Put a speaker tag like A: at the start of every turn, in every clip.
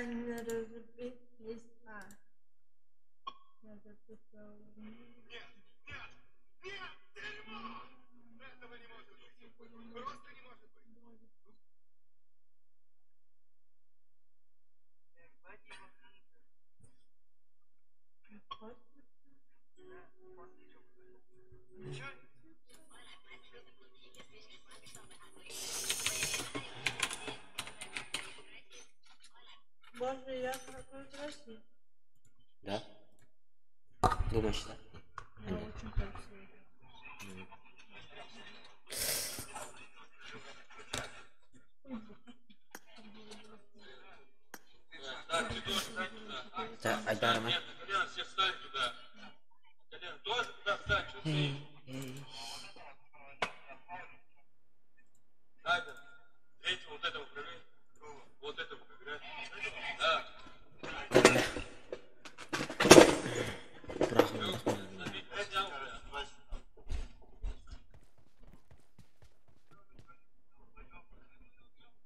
A: не разубить листа. Надо просто...
B: Нет, дерьмо! Этого не может быть. Просто не может быть.
A: Боже, я какой красивый.
C: Да? Думаешь, да?
A: Я очень красивый.
C: Да, Айдар, мы.
B: Колян, все встань туда. Колян, тоже туда встань, что ты? Айдар, третьего вот этого проверь. Вот этого проверяй. Да.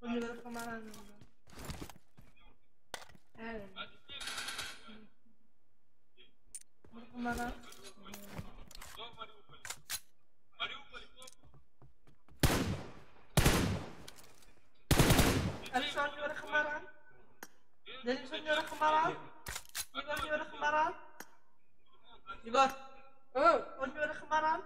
A: Он не помогает. Помогает. Александр, не рахмаран. Александр, не рахмаран. Егор, не рахмаран. Егор. Он не рахмаран.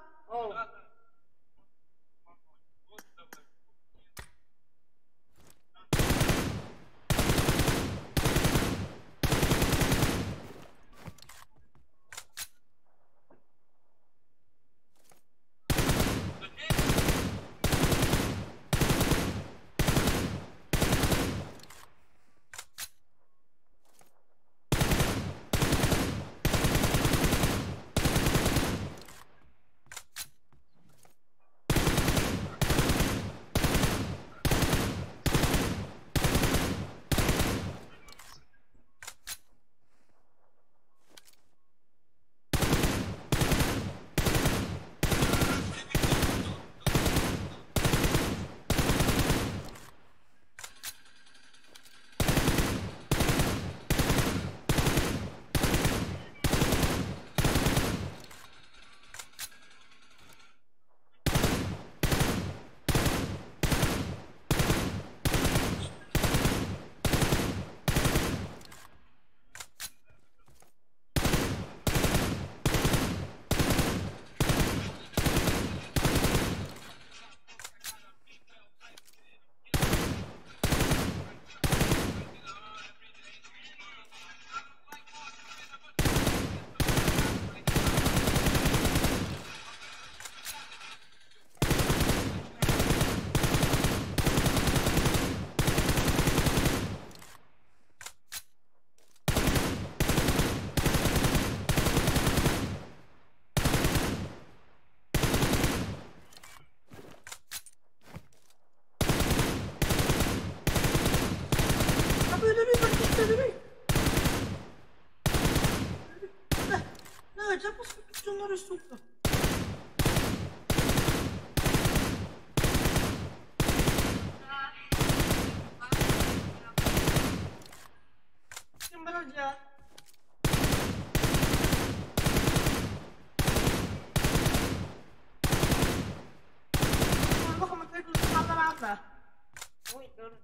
A: Запуск пятюноры, сука. Всем бродя. Ой, мы тут рада. Ой, дорого.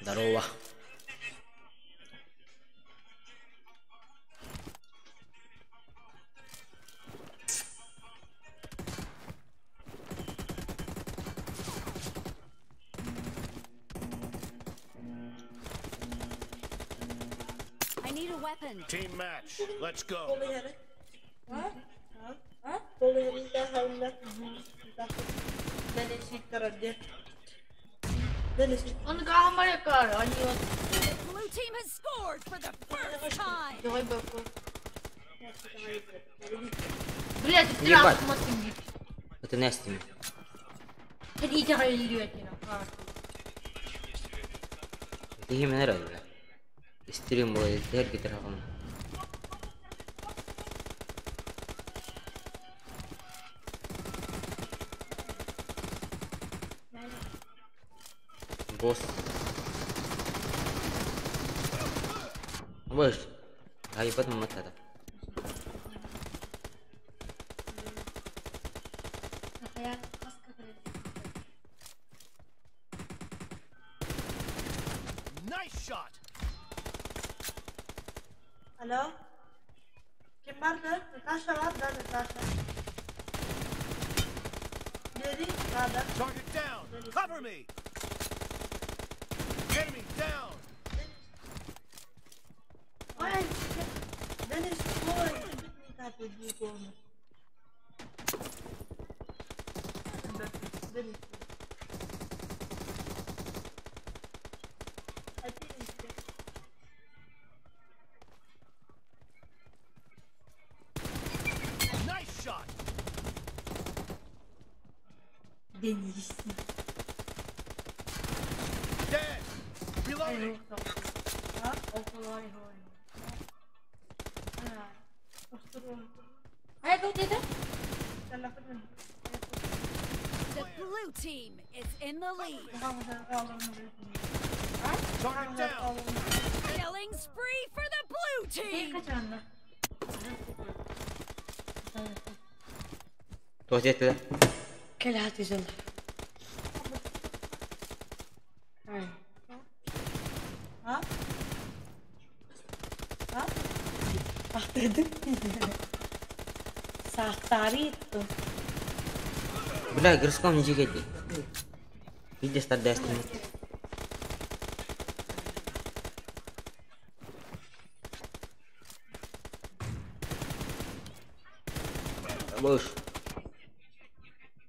C: Здорово.
D: I need a weapon.
E: Team match. Let's go.
A: Boleh ada? Hah? Boleh ada? Dari situ aja. Dari situ. Ang kamay ka, ano?
D: The blue team has scored for the first time.
A: Joy ba ko? Блядь, страх смотри.
C: Это Настя.
A: Ходите, ходите.
C: Это именно нравится. Стрим будет, дерги драгон. Босс. Мышь. А я потом вот это.
E: Nice shot.
A: Hello? Kim vardı? Natasha var da Natasha. Dedi, nada.
E: Target down. Cover me. Enemy down.
A: Ay, Deniz koy. Ne kadar büyük olmuş. Deniz. Hadi işte.
E: Nice shot.
A: Deniz.
E: Dead. Reloading.
A: Ha? Okulay hoy. Ha. Osturum. Ay, dur dedi. Sen lafını.
D: The blue team is in the lead.
E: Target down.
D: Killing spree for the blue team.
C: Tuh situ.
A: Kelihatan sen. Ha? Ha? Ah dedim. Sahtari itu.
C: Бля, игрском не жигайте. Иди стать Destiny. Мышь.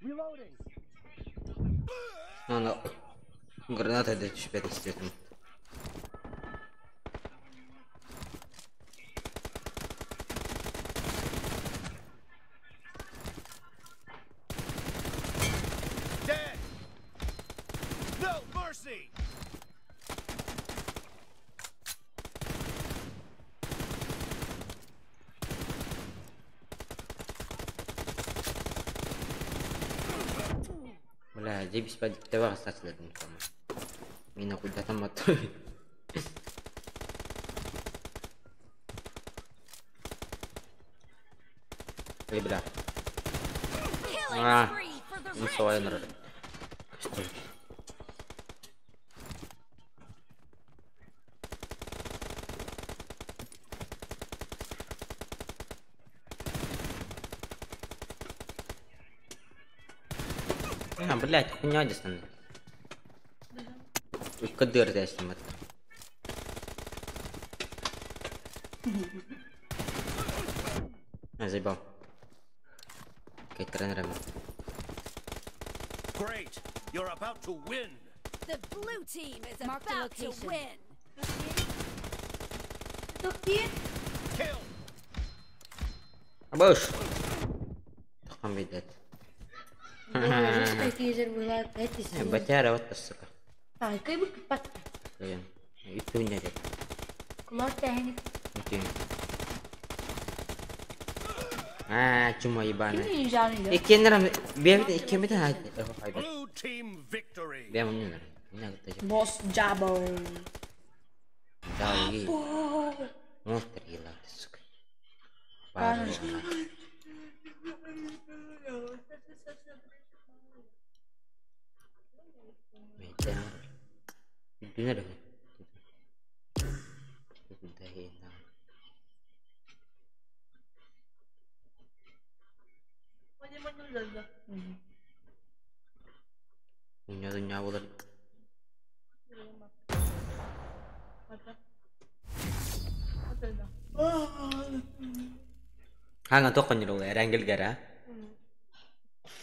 E: Reloading.
C: Ну, граната до 5 степени.
E: Dead. No mercy.
C: Бля, здесь спать давай остаться для этого там. Меня куда там мотает. Эй, бля.
D: Killing spree for the
C: Ну,
D: red
C: своя
D: team.
C: народ. Стой. А, блядь, хуйня здесь там. Кадыр здесь там это. А, заебал. Какие тренерами.
E: Great. You're about to win.
D: The blue team is
F: Mark the
D: about to
F: location.
D: win.
E: Kill.
C: Абош! Там видят. Батяра вот сука.
A: Ay, kayo magkapat.
C: Ayan. Ito niya dito.
A: Kumartahin.
C: Ito yun. А, чума ебаная.
A: Kim yung dyan nila?
C: Икенерам, бегает, икемит,
E: Blue team victory.
C: бегом не надо. Не надо тоже.
A: Boss Jabo.
C: Да, и монстр ела, сука.
A: Paano
C: Пару. Медяр. Дюнер. Dahina.
A: Pwede man yung lala.
C: Dunya ular.
A: Mata. Mata na.
C: Hanga to kan yelo erangel gara.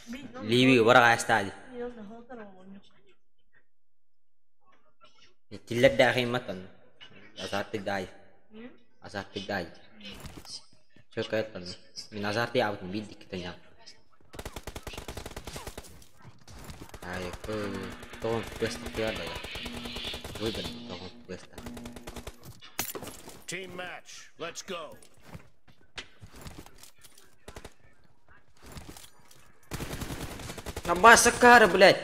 A: Big no.
C: Liwi wara astad.
A: Yung nahotar ako nyo.
C: Tilad dahi matan. Asarte dai. Asarte dai. Chokatan. Minazarte out bidik kita nya. Ay ko to quest kaya da. Wait, to quest.
E: Team match. Let's go.
C: Набаса кара, блядь.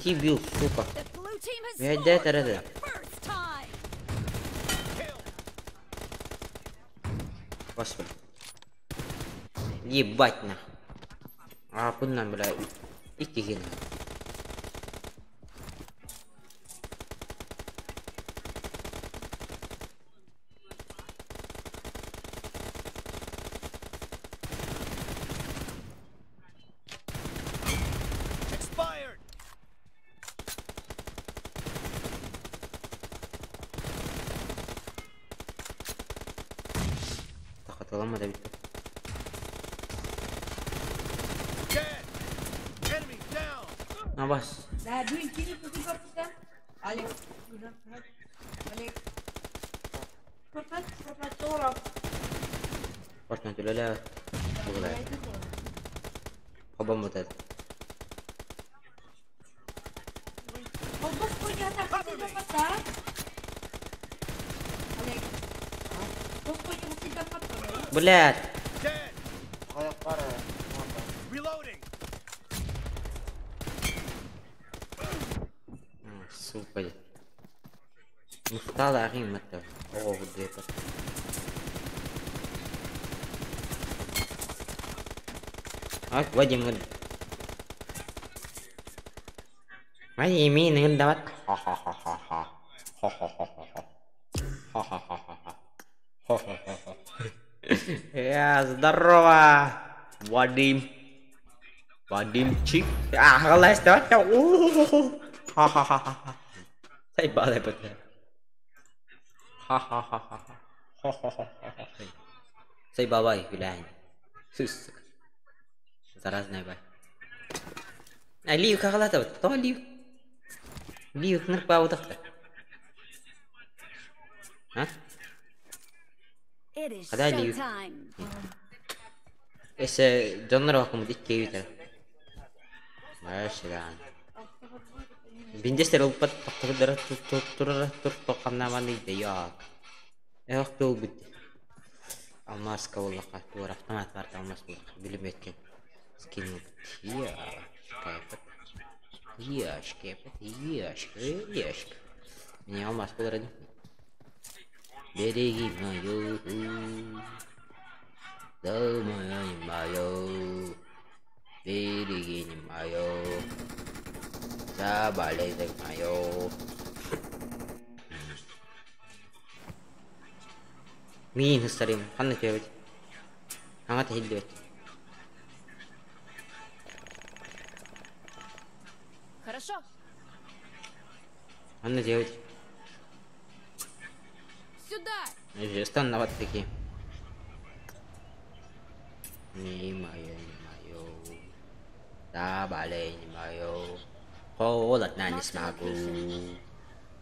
C: Дебил, сука.
D: The blue team has
C: Я
D: scored
C: дед
D: for
C: это.
D: the first time.
E: Kill.
C: Господи. Ебать на. А куда, блядь? Идти гина.
E: Expired.
C: Так это лома давит.
E: Dead. Enemy down.
C: Набас.
A: Dahil yung kini pati ka pita. Alex. Alex. Papat tora.
C: Портна тюлеля. Угла. Хобам вот это.
A: Bos ko niya ta kasi dapat ta. Alex. Bos ko niya kasi dapat ta.
C: Блядь.
E: Dead. Reloading.
C: Сука. Не стала рим это. О, где-то. А, Вадим, мои мины давай. Ха-ха-ха-ха-ха. Ха-ха-ха-ха-ха. Ха-ха-ха-ха-ха. Ха-ха-ха-ха. Здорово, Вадим. Вадимчик. Глаз давай. Ха-ха-ха-ха. Заебал я потом. Ха-ха-ха-ха. Ха-ха-ха-ха. Заебал, бай, глянь. Сука. Заразная бай. А Лию как лата вот, то Лию. Лию ныр па удахта. А?
D: It is
C: Kada liu.
D: showtime.
C: Ese genre como di che vita. Masya. Bindes terupat takdara tur karena mana dia. Waktu bud. Almas kawal katur автомат var almas bu bilim etken. Skin iya. Kayfet. Iya, kayfet. Iya, iya. Ini almas bu ada. Береги мою, домой мою, береги мою, заболей мою. Мин старим, ханна делать, ханна делать.
D: Хорошо.
C: Ханна делать.
D: Сюда.
C: Стан на вот такие. Не мое, заболей не мое, холодно не смогу.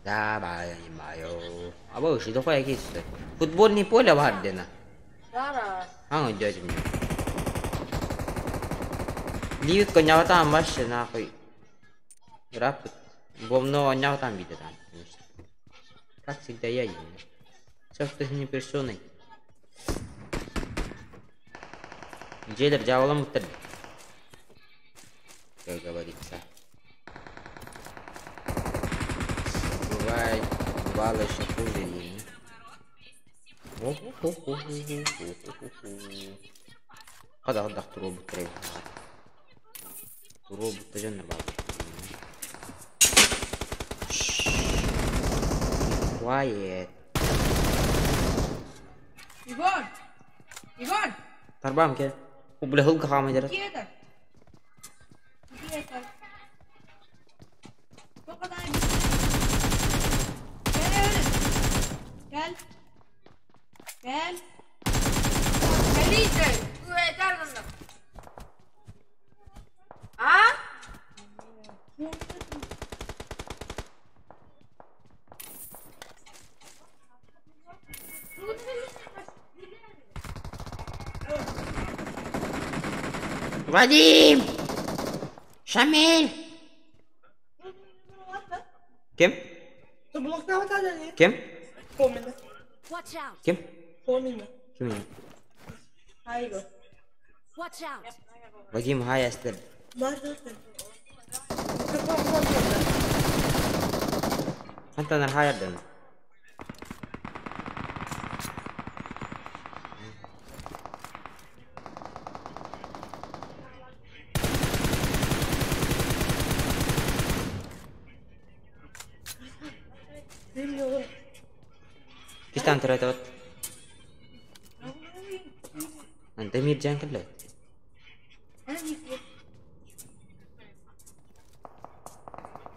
C: Заболей не мое. А вы что такое есть? Футбольное поле в Ардена.
A: Dara.
C: А он идет мне. Ливит коня там машина нахуй. Рапт. Бомно коня там видит там. Как всегда я ем. Собственной персоной. Джейлер дьяволом утр. Как говорится. Бывает, бывало еще хуже. Когда турбу требует. Турбу тоже нормально. Quiet.
A: Igor!
C: Tarbam ke. Boleh hulk kah aja.
A: Kita. Kita. Kau kata ini. Gel. Gel. Gelite. Tu yeter bana. Ha?
C: Vadim! Shamil! Kim?
A: Tu blokta apa tadi ni?
C: Kim?
A: Komen.
D: Watch out!
C: Kim?
A: Komen.
C: Kim ini?
A: Hai Igor.
D: Watch out!
C: Vadim hai Esther.
A: Başla.
C: Anta nar hai ada. Kita antara itu. Nanti mir jangan keluar.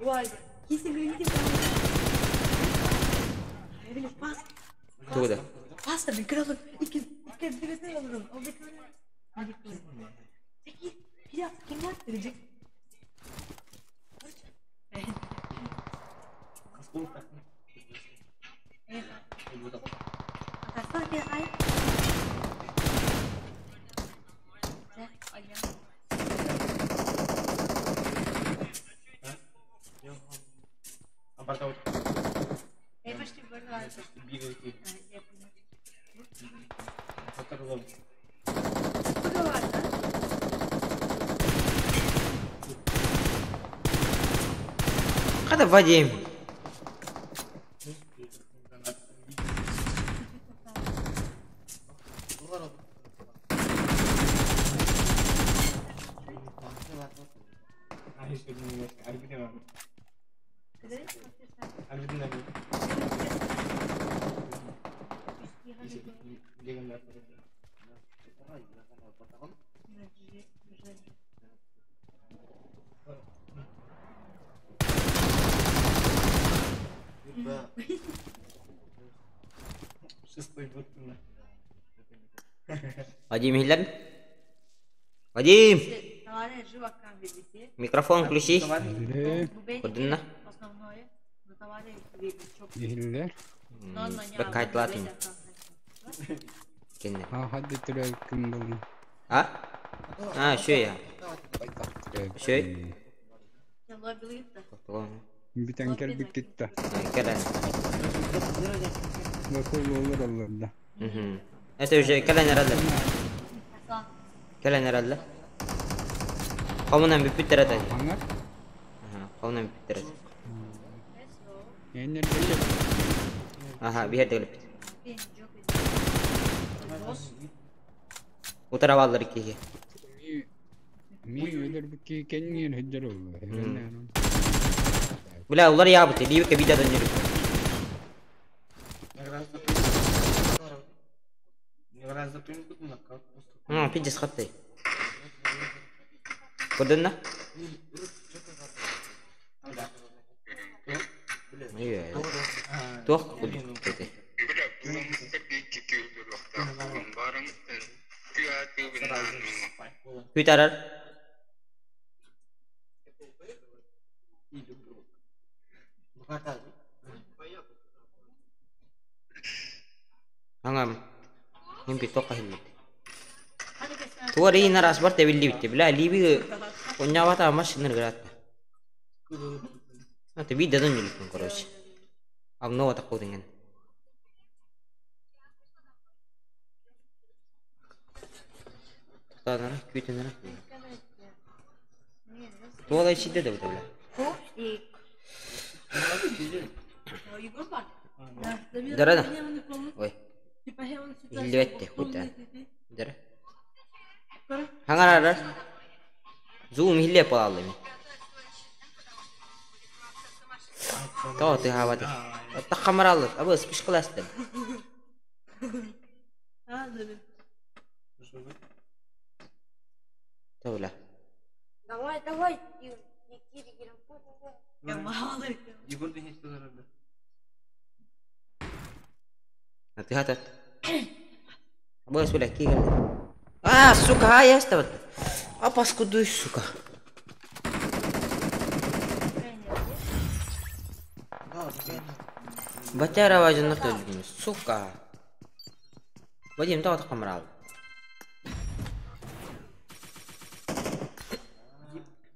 A: Vay be. Kesin grinti. Evine pas.
C: Tuh dah.
A: Pasta bir kral. İki birisi alırım. O bir kral. Hadi kral. Peki ya kim yaptıracak? Atasnya dia ay.
B: Apa tahu?
A: Pasti berdoa.
B: Biru itu. Kotor belum?
A: Bu da var da.
C: Kata Vadim. Vadim hilang. Vadim.
A: Товарищ, живо к нам ведите.
C: Микрофон включи.
A: Кудына? Основное. Ну, товарищ,
F: Değiller.
C: Berkait Latin. Kene.
F: Ha hadi türeküm bunu.
C: Ha? Ha şu ya. Şu.
F: Bir tanker bitti.
C: Keren.
F: Bakıl olur Allah'da.
C: Это уже keren herhalde. Keren herhalde. Kamunan bir bitter atacak.
F: Hangar?
C: Kamunan bir bitter atacak.
F: Yenler geçer.
C: Aha bir yerde gelip. Bu tarafa alır iki.
F: Mi öder bir ki kendin hıccar olur.
C: Bila ular ya bu teli ke vida dönüyor. Pinjas kattı. Kodun iya. Tuh, kulit. Twitter. Hangam. Himpi toka hilli. Tuh hari naras barte billi bitti. Bila libi punya wata mas nergerata. Nanti bida tuh nyulik koros. Am no wata kodingan. Tanah, kuitin nara. Tuh ada isi deh betul lah. Darah dah. Oi. Hilli bette kuitan. Darah. Hangar ada. Zoom hilli apa alim. Tahu tu hawa tu. Tak kamera Allah. Abis pis kelas tu. Tahu lah.
A: Давай. Кири. Я мало.
C: Hati-hati. Bos boleh kiri. Ah, suka ya, tahu. Apa skudu suka? Baca rawajan tuh suka. Bajim tahu tak kameral.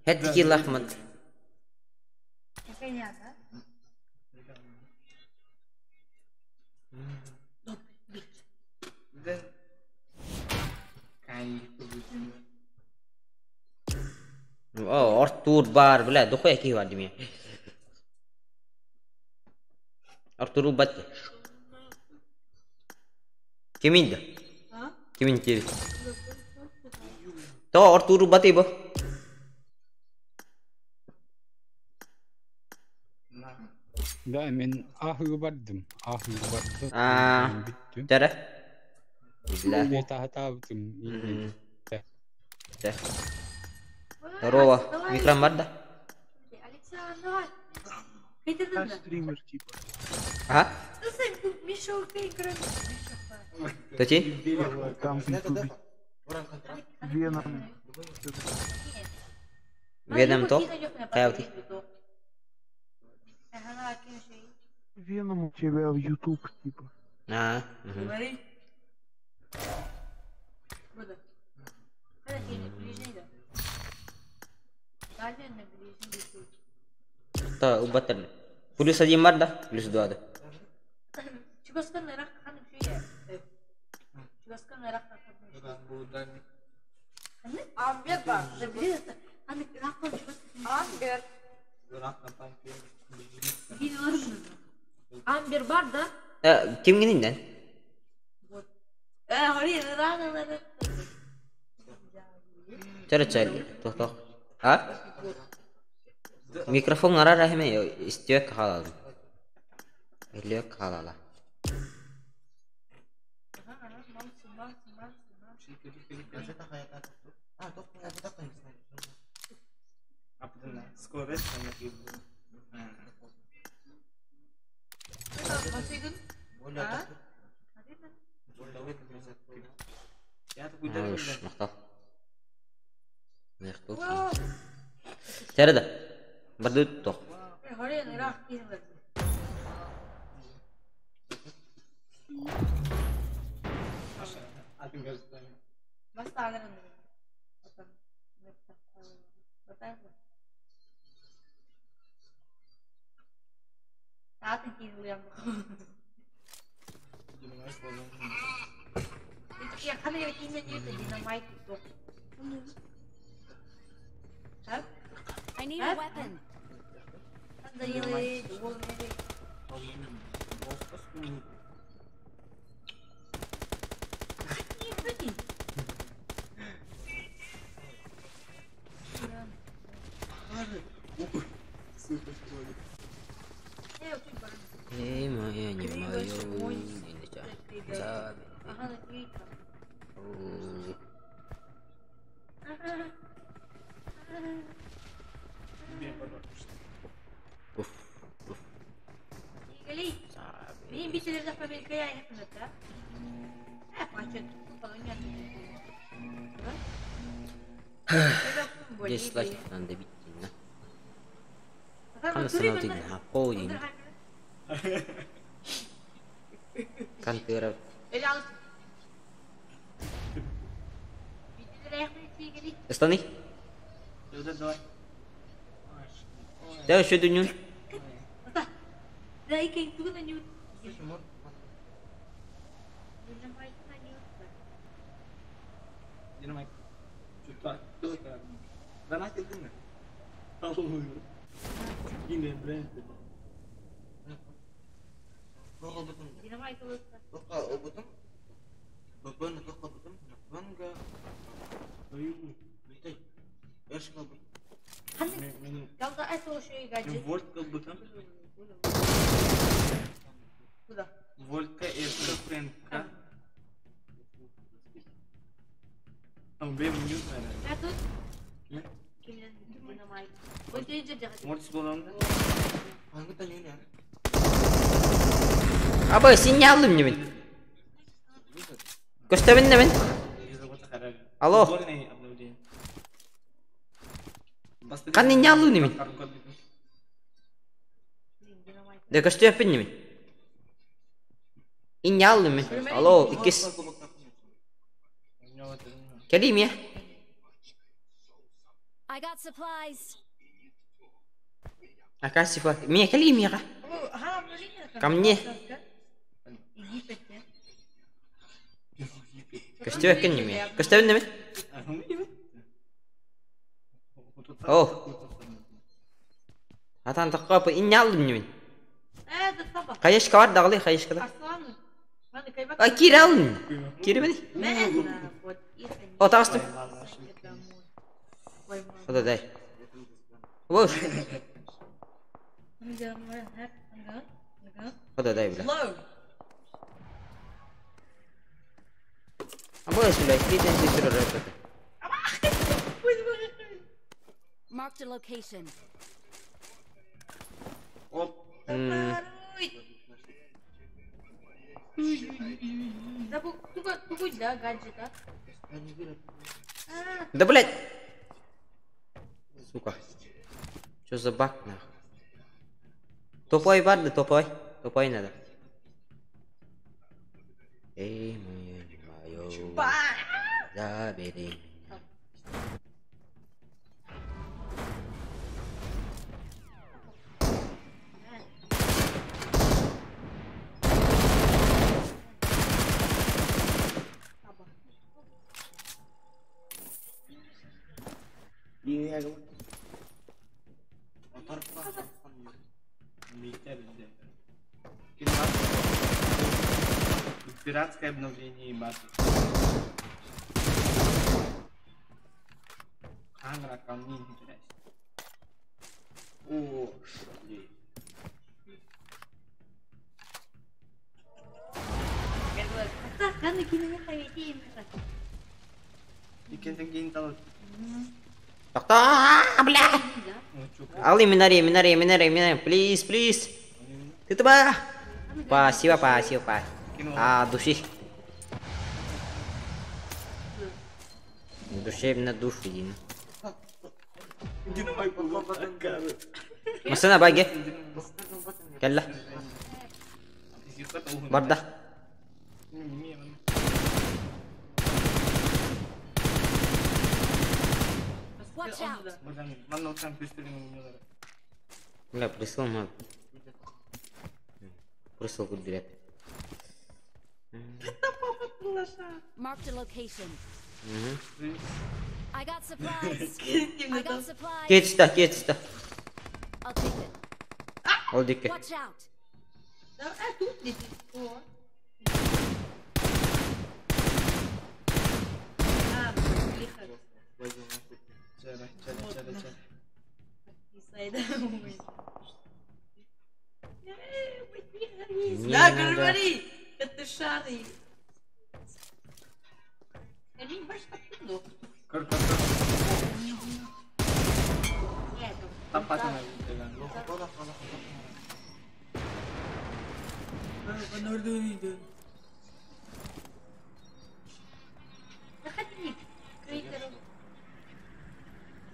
C: Head kill Ahmad.
A: Kayaknya ada.
C: Oh, Arthur bar بلا دخويا كي واحد مية. Arthur bat. Kimin dah? Kimin kiri? Tahu Arthur bat ibu?
F: لا من بدم
C: Cara?
F: لا tahu
C: Здорово. Микрофон да?
A: Александр, давай.
E: Стример типа.
C: А?
A: Миша, играет.
C: Тачи?
E: Там в ютубе. Веном.
C: Веном то? Kayak
E: Веном у тебя в ютуб типа.
A: Говори. Burada. Hadi gelin ближней да. Дальше на ближней чуть.
C: Tahu ubatan. Plus aja mat dah, plus dua dah.
A: Чугасkan merah kan şey ya. Чугасkan merah kan. Amber var. Biliyorsun. Hani rakam çugaskan. Amber. Biliyorum. Amber var da.
C: Kim gini dan?
A: Hari rana.
C: Cara cari, toh. Ah? Mikrofon ngarah dah me, istiak halal. Istiak halal lah. Ush, mantap. Cara dah, berdut toh.
A: Hari rana ini lagi. Mas tangan ini. Betul. Saat ini yang. Ya kan yang ini itu dinamite itu.
D: I need a weapon.
A: Ada yang dua ini.
C: Maya ni mayo ini cah.
A: Ini bisa didapat dari kayak ini ternyata. Macet kalau ini.
C: Just like nanti bikin lah. Kan senang tidak apa ini. Kan terap. Está nih? Dah sudah nyun.
A: Dah ikan itu kan nyun. Kalau tak ada solusi gadget. Sudah.
B: Волька это френка. Bem muito, né?
A: Ya tut.
B: Ne?
A: Kimden dinamite. O teyze jahat.
B: Mortis bolamda. Hangi tanıyorsun ya?
C: Abi sinyalım yemin. Gösterin de ben. Alo. Kan sinyalım yemin. De gösterin yemin. İnyalım yemin. Alo ikis. Kelim ya.
D: I got supplies.
C: Akasih pak. Mia kelim ya kah? Kamnya. Gösterin yemin. Gösterin yemin. Oh. Hatan takka apa inyalım yemin.
A: Tetap.
C: Kayaş kawat dağlı kayaş kadar.
A: Aslan. Mana kayak bak.
C: Ay kiralım. Kiri beni.
A: Mana buat ikan.
C: Oh tastım. O da day. Boş.
A: Enggak, enggak. Enggak.
C: O da day bile.
A: Low.
C: Apa sudah kita sih sudah dapat.
D: Marked a location.
B: Hop.
A: Tunggu dah gadget ah.
C: Да блять. Сука. Что за баг нахуй? Тупой барды, тупой. Тупой надо. Эй, мое. Забери меня.
B: Iya, kamu. Motor apa? Митер, да. Пиратское обновление базы. Камера ко мне интересна. О, шли.
A: Kan gini kayak gini.
B: Ikan tinggi tahu.
C: Dokter, blah. Ali minari, please. Itu bah. Pasif. Души. Душевно души. Masana bagi. Kalla. Barda.
D: Watch out.
B: Mana utang pistol ini?
C: Enggak, pistol mah. Pistol ku direct.
D: Marked a location.
C: Mhm.
D: I got supplies.
C: Кетті.
D: I'll take it.
C: Ол деке.
D: Watch out.
A: Тут не тихо.
B: Чара.
A: Да, говори! Это шары. Они больше так
B: Кар.
A: Нет,
B: Tampak sama.
A: benar itu. Заходи. Крикеру.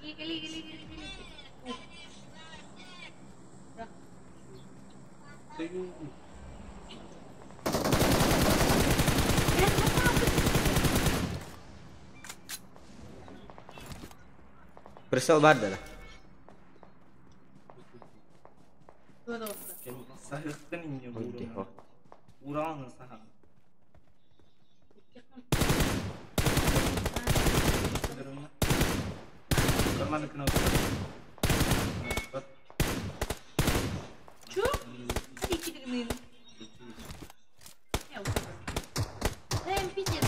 A: Гили.
C: Пришел Барда.
B: Сахихтан ине буруу. Уран саха. Карманы кнопка.
A: Чё? Ики дрын. Дай им пиздец.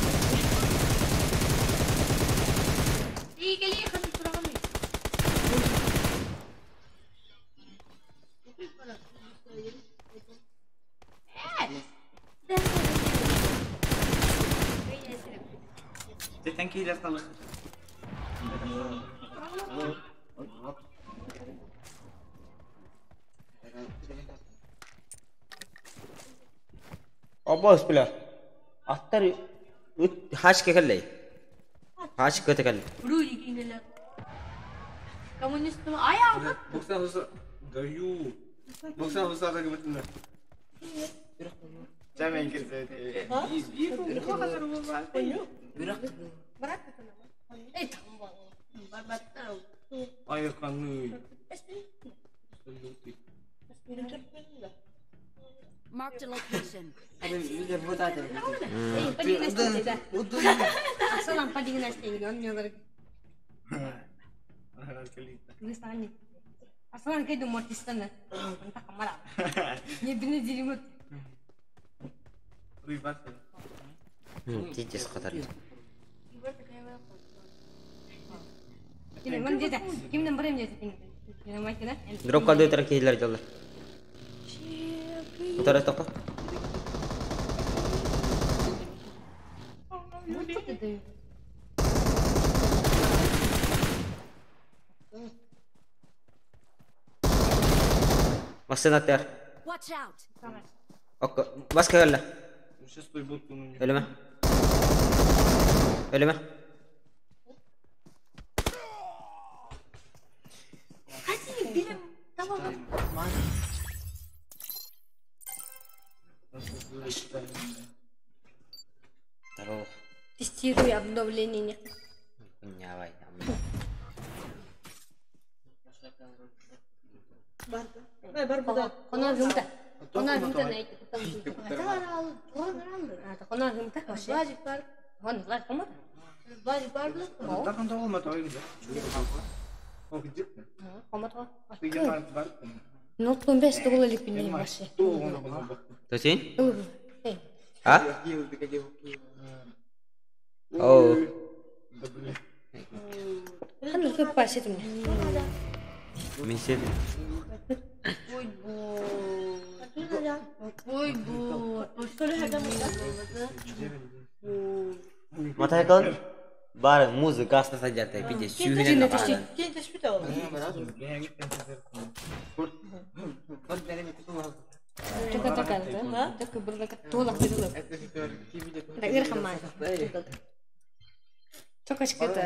A: Гили, ходи сюда.
B: Ты танки или осталось?
C: Apa sebelah? After hash ke kali? Hash ke kali?
A: Bro, ini gila. Kamu nyesel ayah apa?
B: Боксан даю. Боксан лagi betul. Jangan kerja.
A: Berat itu nama. Tambah. Barbat tahu.
B: Ayo kanu.
D: Marked a location.
A: Asal apa dengan nasi ini? Tulisannya. Asal kayak itu mortistan lah. Entah kemana. Ini bener jadi mut.
C: Cicis kotor.
A: Ini mana dia? Kim nomornya dia? Ini nama kita?
C: Drop kado terakhir hilar jalan. Utara toko. Masih nanti.
D: Watch out.
C: Oke, bas ke gala.
B: Сейчас той бот по мне.
C: Ölüme. Ölüme.
A: Hadi bilim. Tamam.
C: Taruh.
A: Тестирую обновление.
C: Nyawai.
A: Ona gümta. Ona gümta ne? Ona gümta. Bajik var. Ona var tamam. Bajik var mı?
B: Takkan da olmadı o güzel. O gidecek mi?
A: Komat var.
B: Bir yaman var.
A: Notlun best olabilir bilmiyorum başı.
C: Tuh Hah? Oh.
A: Kan lu pas itu nih.
C: Mesin.
A: Oy bu. Oy bu. Şöyle her zaman
C: Matanya kan? Barang muzik gasta saja tapi pijat syuhin na pa.
A: Quem tá escutando? Tekan tekan tuh, tekan berdekat tolak gitu loh. Tak kira kemana. Coba kita.